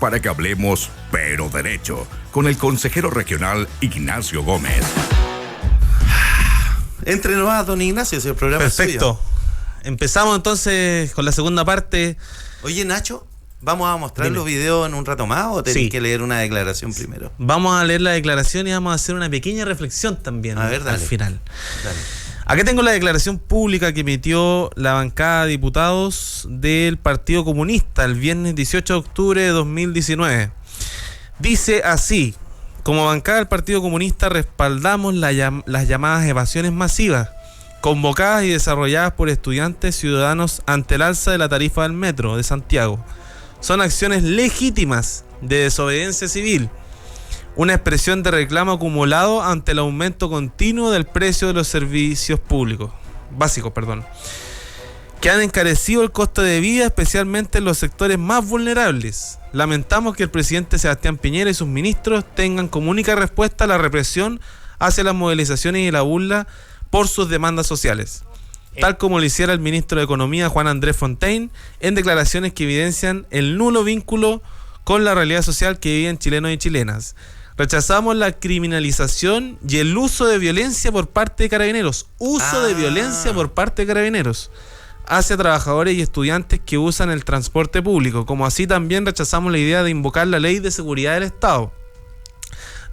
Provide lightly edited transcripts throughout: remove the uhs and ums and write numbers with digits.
para que hablemos, pero derecho, con el consejero regional Ignacio Gómez. Entre nomás, don Ignacio, si el programa es perfecto. suyo. Empezamos entonces con la segunda parte. Oye, Nacho, ¿vamos a mostrar Dime. los videos en un rato más o tenés Sí. que leer una declaración primero? Vamos a leer la declaración y vamos a hacer una pequeña reflexión también A ver, dale. al final. Dale. Acá tengo la declaración pública que emitió la bancada de diputados del Partido Comunista el viernes 18 de octubre de 2019. Dice así: como bancada del Partido Comunista respaldamos las llamadas evasiones masivas, convocadas y desarrolladas por estudiantes ciudadanos ante el alza de la tarifa del metro de Santiago. Son acciones legítimas de desobediencia civil, una expresión de reclamo acumulado ante el aumento continuo del precio de los servicios básicos, que han encarecido el costo de vida, especialmente en los sectores más vulnerables. Lamentamos que el presidente Sebastián Piñera y sus ministros tengan como única respuesta la represión hacia las movilizaciones y la burla por sus demandas sociales, tal como lo hiciera el ministro de Economía Juan Andrés Fontaine en declaraciones que evidencian el nulo vínculo con la realidad social que viven chilenos y chilenas. Rechazamos la criminalización y el uso de violencia por parte de carabineros. De violencia por parte de carabineros hacia trabajadores y estudiantes que usan el transporte público, como así también rechazamos la idea de invocar la ley de seguridad del Estado.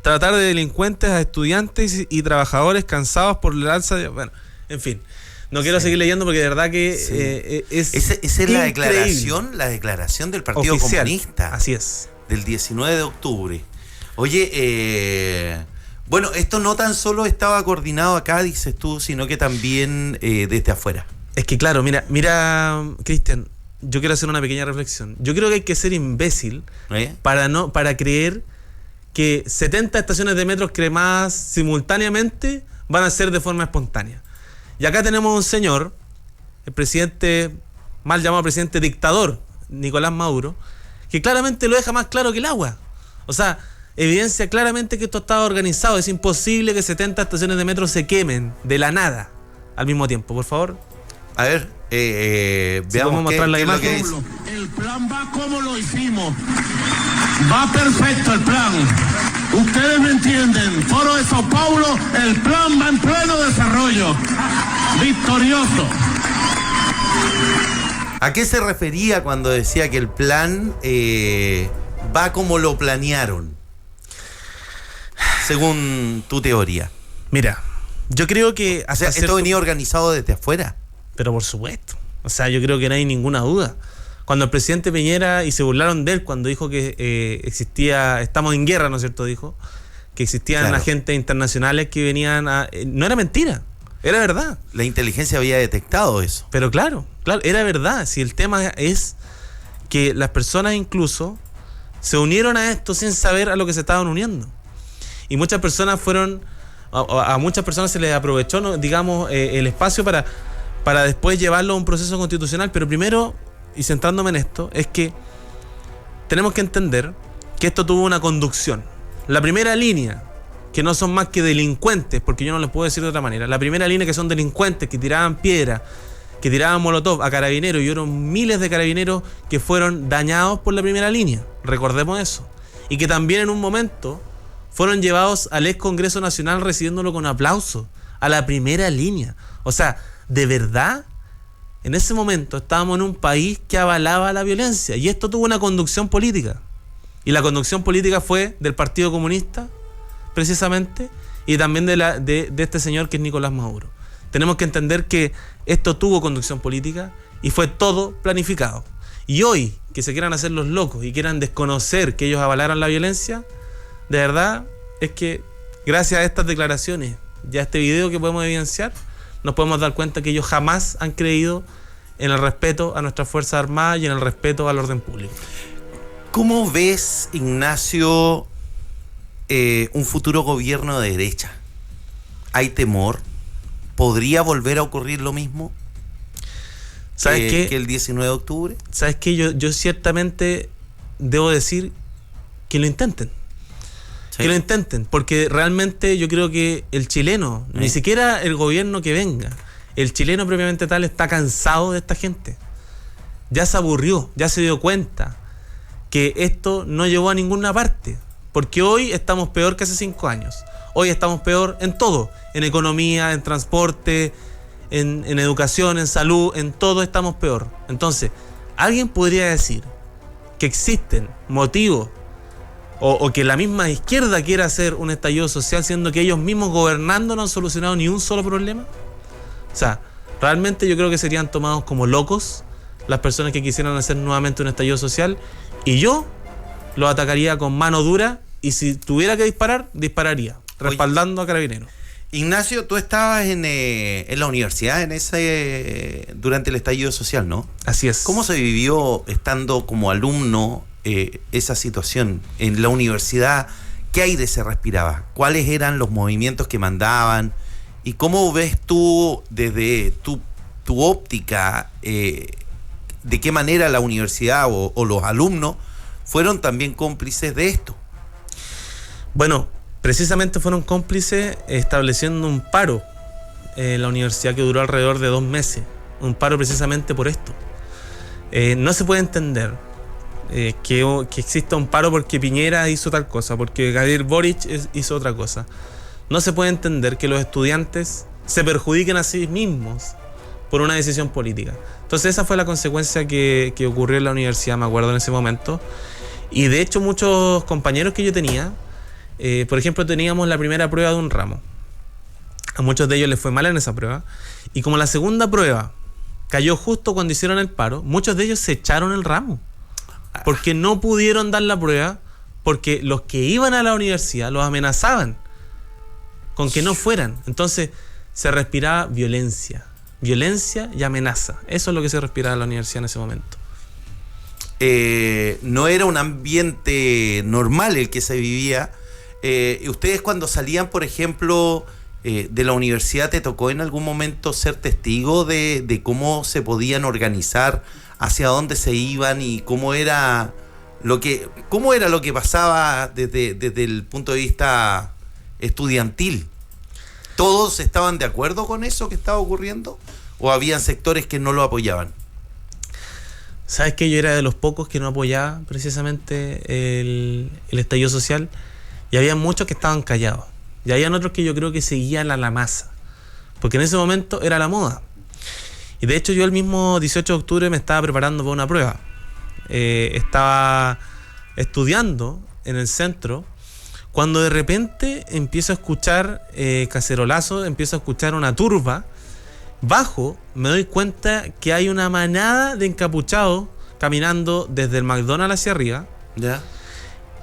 Tratar de delincuentes a estudiantes y trabajadores cansados por el alza de... Bueno, en fin. No quiero seguir leyendo porque de verdad que Esa es la declaración del Partido Oficial. Comunista. Así es. Del 19 de octubre. Oye, bueno, esto no tan solo estaba coordinado acá, dices tú, sino que también desde afuera. Es que claro, mira, Cristian, yo quiero hacer una pequeña reflexión. Yo creo que hay que ser imbécil para creer que 70 estaciones de metro cremadas simultáneamente van a ser de forma espontánea. Y acá tenemos un señor, el presidente, mal llamado presidente dictador, Nicolás Maduro, que claramente lo deja más claro que el agua. O sea, evidencia claramente que esto está organizado. Es imposible que 70 estaciones de metro se quemen de la nada al mismo tiempo. Por favor. A ver, veamos mostrar la imagen. El plan va como lo hicimos. Va perfecto el plan. Ustedes me entienden. Foro de Sao Paulo, el plan va en pleno desarrollo. Victorioso. ¿A qué se refería cuando decía que el plan va como lo planearon? Según tu teoría. Mira, yo creo que... O sea, ¿esto venía organizado desde afuera? Pero por supuesto. O sea, yo creo que no hay ninguna duda. Cuando el presidente Piñera, y se burlaron de él cuando dijo que existía, estamos en guerra, ¿no es cierto? Dijo que existían agentes internacionales que venían a... no era mentira, era verdad. La inteligencia había detectado eso. Pero claro, era verdad. Si el tema es que las personas incluso se unieron a esto sin saber a lo que se estaban uniendo. Y muchas personas a muchas personas se les aprovechó, ¿no?, digamos, el espacio para después llevarlo a un proceso constitucional. Pero primero, y centrándome en esto, es que tenemos que entender que esto tuvo una conducción. La primera línea, que no son más que delincuentes, porque yo no les puedo decir de otra manera, la primera línea, que son delincuentes que tiraban piedra, que tiraban molotov a carabineros, y hubo miles de carabineros que fueron dañados por la primera línea, recordemos eso, y que también en un momento fueron llevados al ex Congreso Nacional recibiéndolo con aplauso, a la primera línea. O sea, de verdad, en ese momento estábamos en un país que avalaba la violencia, y esto tuvo una conducción política, y la conducción política fue del Partido Comunista, precisamente, y también de este señor que es Nicolás Maduro. Tenemos que entender que esto tuvo conducción política y fue todo planificado. Y hoy, que se quieran hacer los locos y quieran desconocer que ellos avalaron la violencia, de verdad es que gracias a estas declaraciones y a este video que podemos evidenciar, nos podemos dar cuenta que ellos jamás han creído en el respeto a nuestras Fuerzas Armadas y en el respeto al orden público. ¿Cómo ves, Ignacio, un futuro gobierno de derecha? ¿Hay temor? ¿Podría volver a ocurrir lo mismo? ¿Sabes qué? Que el 19 de octubre. ¿Sabes qué? Yo ciertamente debo decir que lo intenten. Sí. Que lo intenten, porque realmente yo creo que el chileno, ni siquiera el gobierno que venga, el chileno propiamente tal está cansado de esta gente. Ya se aburrió, ya se dio cuenta que esto no llegó a ninguna parte, porque hoy estamos peor que hace 5 años. Hoy estamos peor en todo, en economía, en transporte, en educación, en salud, en todo estamos peor. Entonces, ¿alguien podría decir que existen motivos o que la misma izquierda quiera hacer un estallido social siendo que ellos mismos gobernando no han solucionado ni un solo problema? O sea, realmente yo creo que serían tomados como locos las personas que quisieran hacer nuevamente un estallido social, y yo lo atacaría con mano dura, y si tuviera que disparar, dispararía, respaldando a Carabineros. Ignacio, tú estabas en la universidad durante el estallido social, ¿no? Así es. ¿Cómo se vivió estando como alumno esa situación en la universidad? ¿Qué aire se respiraba? ¿Cuáles eran los movimientos que mandaban? ¿Y cómo ves tú desde tu óptica de qué manera la universidad o los alumnos fueron también cómplices de esto? Bueno, precisamente fueron cómplices estableciendo un paro en la universidad que duró alrededor de 2 meses. Un paro precisamente por esto. No se puede entender que exista un paro porque Piñera hizo tal cosa, porque Gabriel Boric hizo otra cosa. No se puede entender que los estudiantes se perjudiquen a sí mismos por una decisión política. Entonces esa fue la consecuencia que ocurrió en la universidad, me acuerdo en ese momento. Y de hecho muchos compañeros que yo tenía, por ejemplo, teníamos la primera prueba de un ramo. A muchos de ellos les fue mal en esa prueba. Y como la segunda prueba cayó justo cuando hicieron el paro, muchos de ellos se echaron el ramo. Porque no pudieron dar la prueba, porque los que iban a la universidad los amenazaban con que no fueran. Entonces se respiraba violencia y amenaza. Eso es lo que se respiraba en la universidad en ese momento. No era un ambiente normal el que se vivía. Ustedes cuando salían, por ejemplo, de la universidad, ¿te tocó en algún momento ser testigo de cómo se podían organizar, hacia dónde se iban y cómo era lo que pasaba desde el punto de vista estudiantil? ¿Todos estaban de acuerdo con eso que estaba ocurriendo? ¿O habían sectores que no lo apoyaban? ¿Sabes qué? Yo era de los pocos que no apoyaba precisamente el estallido social, y había muchos que estaban callados. Y habían otros que yo creo que seguían a la masa, porque en ese momento era la moda. Y de hecho yo el mismo 18 de octubre me estaba preparando para una prueba. Estaba estudiando en el centro, cuando de repente empiezo a escuchar cacerolazo, empiezo a escuchar una turba. Bajo, me doy cuenta que hay una manada de encapuchados caminando desde el McDonald's hacia arriba. ¿Ya?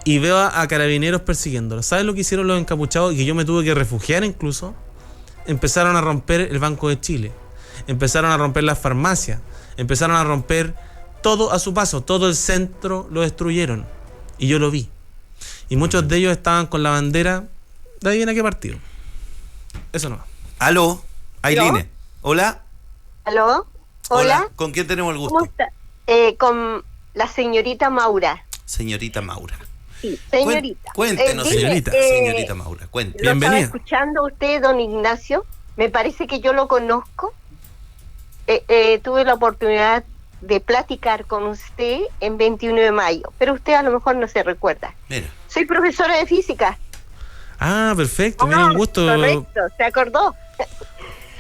Y veo a carabineros persiguiéndolos. ¿Sabes lo que hicieron los encapuchados? Y que yo me tuve que refugiar incluso. Empezaron a romper el Banco de Chile. Empezaron a romper las farmacias. Empezaron a romper todo a su paso. Todo el centro lo destruyeron. Y yo lo vi. Y muchos de ellos estaban con la bandera de ahí viene a qué partido. Eso no. ¿Aló? Ailine. ¿Hola? ¿Aló? Hola. ¿Con quién tenemos el gusto? ¿Cómo está? Con la señorita Maura. Señorita Maura. Sí, señorita. Cuéntenos, señorita. Señorita Maura, cuéntenos. Lo Bienvenida. estaba escuchando usted, don Ignacio. Me parece que yo lo conozco. Tuve la oportunidad de platicar con usted en 21 de mayo, pero usted a lo mejor no se recuerda. Mira. Soy profesora de física. Ah, perfecto. Mira, un gusto. Correcto, ¿se acordó?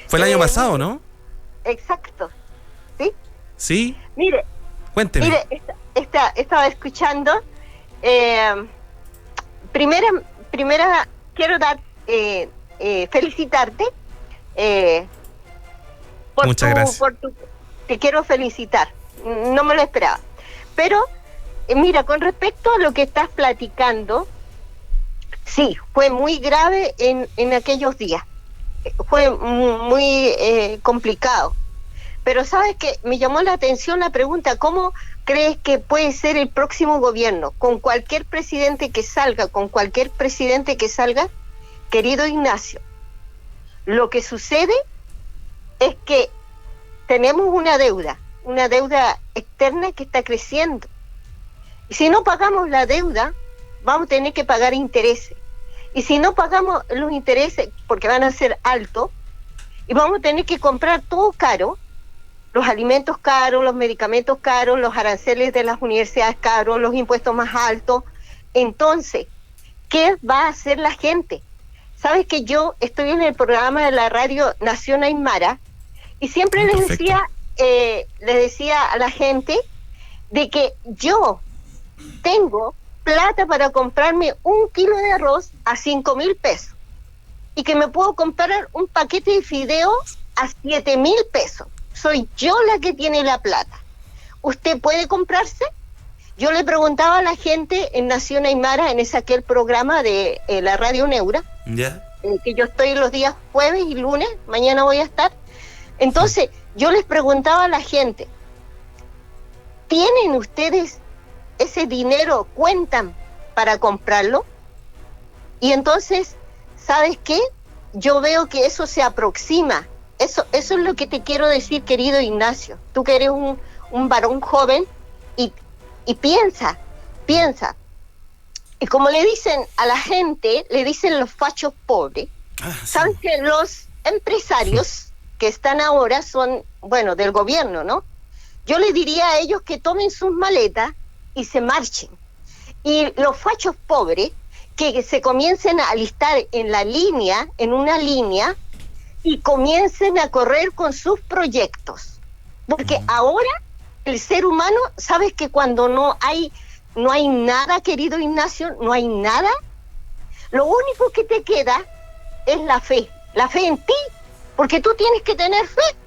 Fue el año pasado, ¿no? Exacto. ¿Sí? Sí. Mire, Cuénteme. estaba escuchando. Primera quiero felicitarte. Muchas gracias. Te quiero felicitar. No me lo esperaba. Pero, mira, con respecto a lo que estás platicando, sí, fue muy grave en aquellos días. Fue muy complicado. Pero sabes que me llamó la atención la pregunta, ¿cómo crees que puede ser el próximo gobierno? Con cualquier presidente que salga, querido Ignacio, lo que sucede es que tenemos una deuda externa que está creciendo. Y si no pagamos la deuda, vamos a tener que pagar intereses. Y si no pagamos los intereses, porque van a ser altos, y vamos a tener que comprar todo caro, los alimentos caros, los medicamentos caros, los aranceles de las universidades caros, los impuestos más altos. Entonces, ¿qué va a hacer la gente? Sabes que yo estoy en el programa de la radio Nación Aymara y siempre les decía a la gente de que yo tengo plata para comprarme 1 kilo de arroz a 5,000 pesos y que me puedo comprar un paquete de fideos a 7,000 pesos. Soy yo la que tiene la plata. ¿Usted puede comprarse? Yo le preguntaba a la gente en Nación Aymara, en aquel programa de la Radio Neura, que yo estoy los días jueves y lunes, mañana voy a estar. Entonces, yo les preguntaba a la gente, ¿tienen ustedes ese dinero, cuentan para comprarlo? Y entonces, ¿sabes qué? Yo veo que eso se aproxima. Eso es lo que te quiero decir, querido Ignacio. Tú que eres un varón joven y piensa. Y como le dicen a la gente, le dicen los fachos pobres. Saben que los empresarios que están ahora son, bueno, del gobierno, ¿no? Yo le diría a ellos que tomen sus maletas y se marchen. Y los fachos pobres que se comiencen a alistar en una línea, y comiencen a correr con sus proyectos. Porque ahora el ser humano, sabes que cuando no hay nada, querido Ignacio, no hay nada, lo único que te queda es la fe en ti, porque tú tienes que tener fe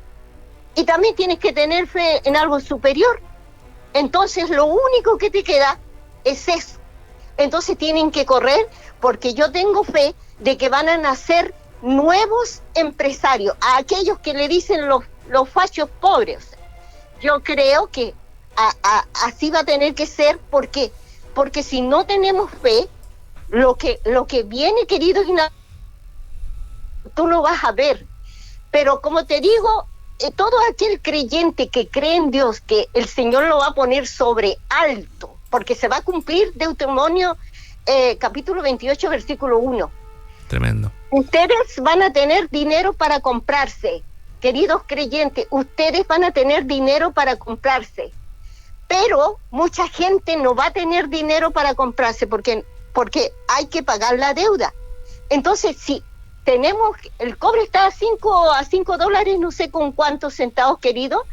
y también tienes que tener fe en algo superior. Entonces lo único que te queda es eso. Entonces tienen que correr, porque yo tengo fe de que van a nacer nuevos empresarios, a aquellos que le dicen los fachos pobres. Yo creo que así va a tener que ser, porque si no tenemos fe, lo que viene, querido Ignacio, tú lo vas a ver. Pero como te digo, todo aquel creyente que cree en Dios, que el Señor lo va a poner sobre alto, porque se va a cumplir Deuteronomio capítulo 28, versículo 1. Tremendo. Ustedes van a tener dinero para comprarse, queridos creyentes, ustedes van a tener dinero para comprarse, pero mucha gente no va a tener dinero para comprarse porque hay que pagar la deuda. Entonces, si tenemos, el cobre está a 5 dólares, no sé con cuántos centavos, querido.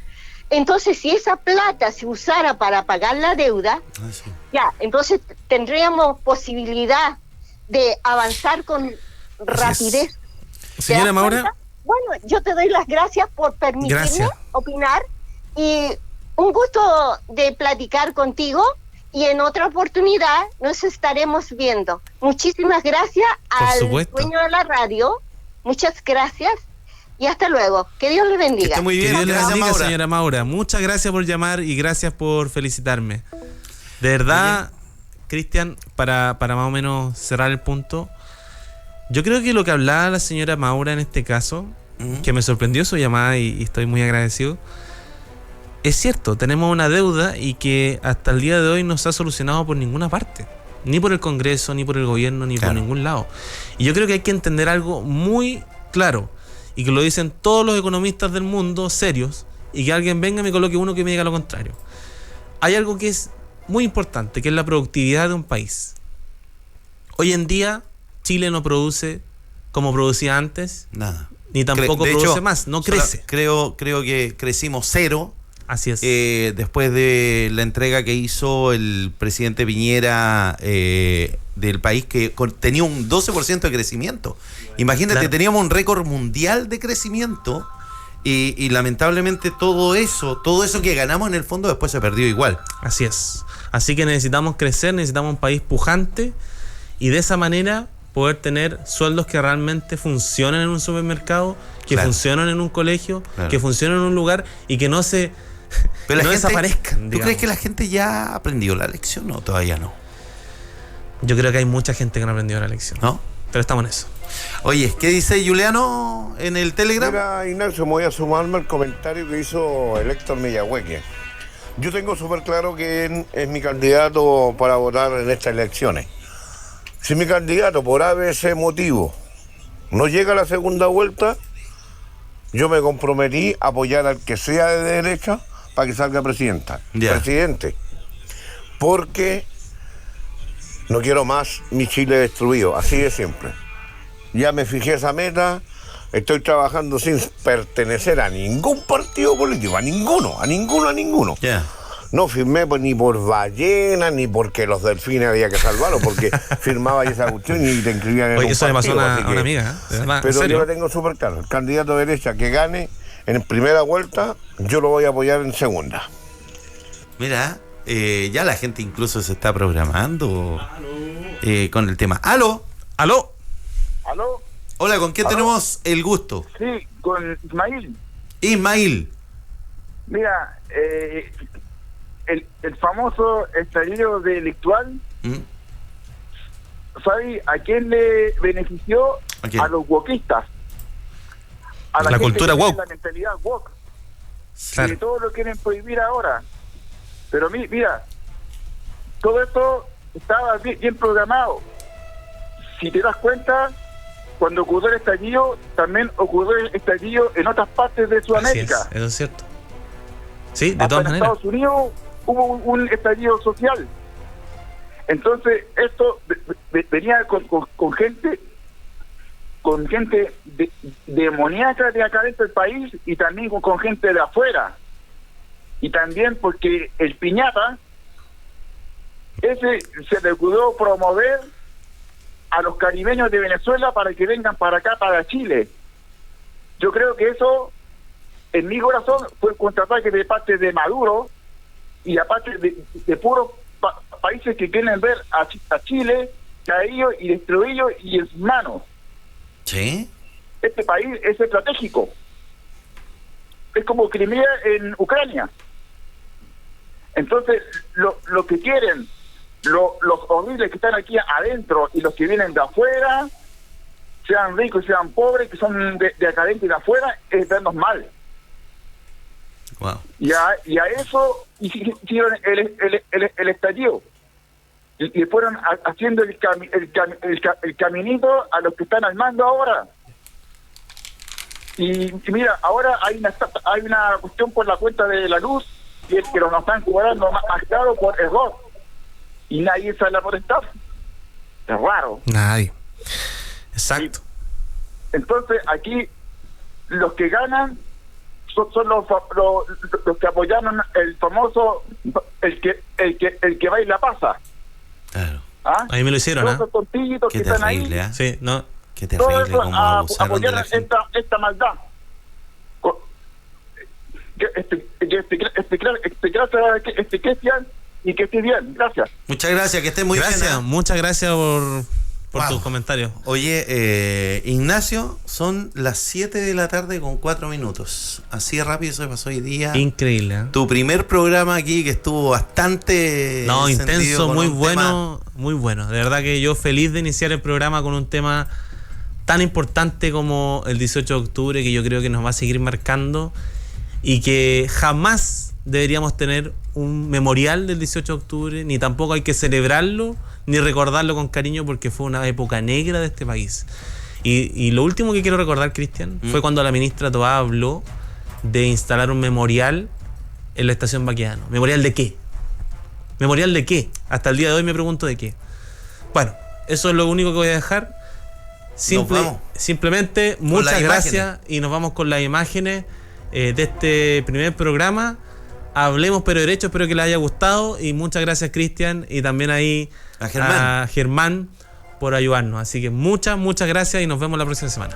Entonces, si esa plata se usara para pagar la deuda, ya, entonces tendríamos posibilidad de avanzar con rapidez. Señora Maura. Bueno, yo te doy las gracias por permitirme opinar y un gusto de platicar contigo, y en otra oportunidad nos estaremos viendo. Muchísimas gracias al dueño de la radio, muchas gracias y hasta luego. Que Dios le bendiga. Que esté muy bien. Que Dios le bendiga, Maura. señora Maura. Muchas gracias por llamar y gracias por felicitarme. De verdad, Cristian, para más o menos cerrar el punto, yo creo que lo que hablaba la señora Maura en este caso, que me sorprendió su llamada y estoy muy agradecido, es cierto, tenemos una deuda y que hasta el día de hoy no se ha solucionado por ninguna parte, ni por el Congreso, ni por el gobierno, ni por ningún lado. Y yo creo que hay que entender algo muy claro, y que lo dicen todos los economistas del mundo serios, y que alguien venga y me coloque uno que me diga lo contrario. Hay algo que es muy importante, que es la productividad de un país. Hoy en día Chile no produce como producía antes, nada, ni tampoco produce más, no crece. Creo que crecimos 0. Así es. Después de la entrega que hizo el presidente Piñera del país, que tenía un 12% de crecimiento. Imagínate, claro, teníamos un récord mundial de crecimiento y lamentablemente todo eso que ganamos en el fondo después se perdió igual. Así es. Así que necesitamos crecer, necesitamos un país pujante y de esa manera poder tener sueldos que realmente funcionen en un supermercado, que funcionen en un colegio, que funcionen en un lugar y que no pero no desaparezcan. ¿Tú crees que la gente ya aprendió la lección o todavía no? Yo creo que hay mucha gente que no aprendió la lección. ¿No? Pero estamos en eso. Oye, ¿qué dice Juliano en el Telegram? Mira, Ignacio, me voy a sumarme al comentario que hizo el Héctor Millahueque. Yo tengo súper claro que él es mi candidato para votar en estas elecciones. Si mi candidato por ABC motivo no llega a la segunda vuelta, yo me comprometí a apoyar al que sea de derecha para que salga presidente. Porque no quiero más mi Chile destruido, así de siempre. Ya me fijé esa meta, estoy trabajando sin pertenecer a ningún partido político, a ninguno. Ya. No firmé pues, ni por ballenas, ni porque los delfines había que salvarlos, porque firmaba esa cuestión y te inscribían en Oye, un eso le pasó partido, a así una que- amiga, ¿eh? De verdad, ¿en Pero yo serio? lo tengo súper claro. El candidato de derecha que gane en primera vuelta, yo lo voy a apoyar en segunda. Mira, ya la gente incluso se está programando con el tema. ¡Aló! ¿Aló? ¿Aló? Hola, ¿con quién tenemos el gusto? Sí, con Ismail. Ismail. Mira, el famoso estallido delictual, ¿Mm? ¿sabes a quién le benefició? ¿A quién? A los wokistas. A La gente cultura que tiene woke. La mentalidad woke. Claro. Que todo lo quieren prohibir ahora. Pero mira, todo esto estaba bien programado. Si te das cuenta, cuando ocurrió el estallido, también ocurrió el estallido en otras partes de Así es, Sudamérica. eso es cierto. Sí, de Hasta todas en maneras. Estados Unidos hubo un estallido social. Entonces, esto venía con gente demoníaca de acá dentro del país y también con gente de afuera. Y también porque el piñata, ese se le ocurrió promover a los caribeños de Venezuela para que vengan para acá, para Chile. Yo creo que eso, en mi corazón, fue un contraataque de parte de Maduro y aparte de puros países que quieren ver a Chile caído y destruido y en sus manos. ¿Sí? Este país es estratégico. Es como Crimea en Ucrania. Entonces, lo que quieren, los horribles que están aquí adentro y los que vienen de afuera, sean ricos, sean pobres, que son de acá adentro y de afuera, es vernos mal. Wow. Y a eso hicieron el estallido. Y fueron haciendo el caminito a los que están al mando ahora. Y mira, ahora hay una cuestión por la cuenta de la luz, y es que nos están cobrando más caro por error. Y nadie sale a protestar. Es raro. Nadie. Exacto. Entonces, aquí los que ganan son los que apoyaron el famoso el que va y la pasa. Claro. ¿Ah? Ahí me lo hicieron, Todos ¿ah? esos tontillitos Qué que están ahí, terrible, ¿eh? Sí, no. Qué todo terrible eso cómo abusaron de la apoyaron gente. esta maldad. Cristian, y que esté bien. Gracias. Muchas gracias, que estés muy Gracias, bien. ¿eh? muchas gracias por Wow. tus comentarios. Oye, Ignacio, son las 7 de la tarde con 4 minutos. Así de rápido se pasó hoy día. Increíble, ¿eh? Tu primer programa aquí que estuvo bastante No, encendido intenso, con muy un bueno, muy bueno. De verdad que yo feliz de iniciar el programa con un tema tan importante como el 18 de octubre, que yo creo que nos va a seguir marcando y que jamás deberíamos tener un memorial del 18 de octubre, ni tampoco hay que celebrarlo, ni recordarlo con cariño, porque fue una época negra de este país. Y lo último que quiero recordar, Cristian, fue cuando la ministra Toá habló de instalar un memorial en la estación Baquedano. ¿Memorial de qué? ¿Memorial de qué? Hasta el día de hoy me pregunto de qué. Bueno, eso es lo único que voy a dejar. vamos. Simplemente, muchas las gracias y nos vamos con las imágenes de este primer programa. Hablemos pero derecho, espero que les haya gustado y muchas gracias, Cristian, y también ahí A Germán. a Germán por ayudarnos. Así que muchas gracias y nos vemos la próxima semana.